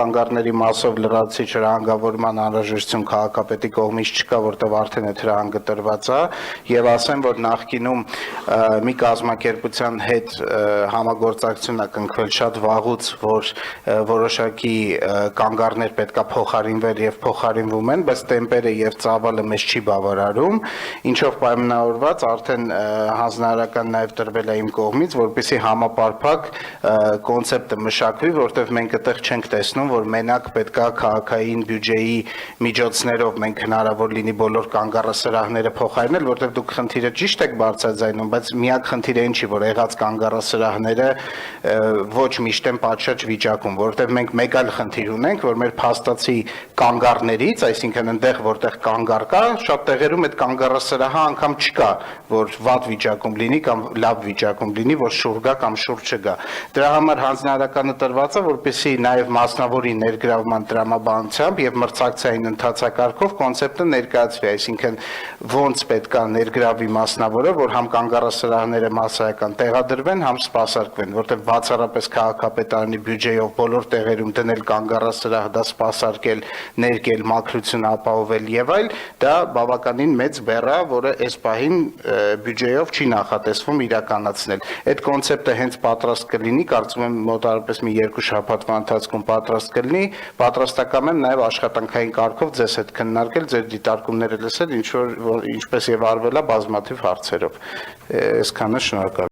Կանգառների մասով լրացուցիչ հրահանգավորման անհրաժեշտություն քաղաքապետի կողմից չկա, որտեղ արդեն այդ հրահանգը տրված է, եւ ասեմ, որ նախկինում մի կազմակերպության հետ համագործակցություն է կնքվել շատ վաղուց, որ որոշակի կանգառներ պետքա փոխարինվեր եւ փոխարինվում են, բայց տեմպերը եւ ծավալը մեզ չի բավարարում, ինչով պայմանավորված արդեն հանձնարարական նաեւ տրվել է իմ կողմից, որպեսզի համապարփակ կոնցեպտը մշակվի, որտեղ մենք այդտեղ չենք տեսնում, որ մենակ պետքա քաղաքային բյուջեի միջոցներով մենք հնարավոր լինի բոլոր կանգառասրահները փոխարինել, որտեղ դուք խնդիրը ճիշտ եք բարձրաձայնում, բայց միակ խնդիրը ինչի, որ եղած կանգառասրահները ոչ միշտ են պատշաճ վիճակում, որտեղ մենք մեկ այլ խնդիր ունենք, որ մեր փաստացի կանգառներից, այսինքն այնտեղ որտեղ կանգառ կա, շատ տեղերում այդ կանգառասրահը անգամ չկա, որ վատ վիճակում լինի կամ լավ վիճակում լինի, որ շուռ գա կամ շուռ չգա։ Դրա համար հանձնարարականը տրված է, որպեսզի նաև մասնավորի ներգրավման տրամաբանությամբ եւ մրցակցային ընթացակարգով կոնցեպտը ներկայացվի, այսինքն ոնց պետքա ներգրավի մասնավորը, որ համ կանգառասրահները massայական տեղադրվեն, համ սպասարկվեն, որտեղ բացառապես քաղաքապետարանի բյուջեով բոլոր տեղերում դնել կանգառասրահ, դա սպասարկել, ներկել, մաքրություն ապահովել եւ այլ, դա բավականին մեծ բեռ է, որը այս պահին բյուջեով չի նախատեսվում իրականացնել։ Այդ կոնցեպտը հենց պատրաստ կլինի, կարծում եմ մոտարապես մի 2 շաբաթվա ընթացքում պատրաստ կլինի, պատրաստական եմ նաև աշխատանքային կարգով ձեզ հետ քննարկել, ձեր դիտարկումները լսել, ինչպես եւ արվել է բազմաթիվ հարցերով։ Այսքանը, շնորհակալ։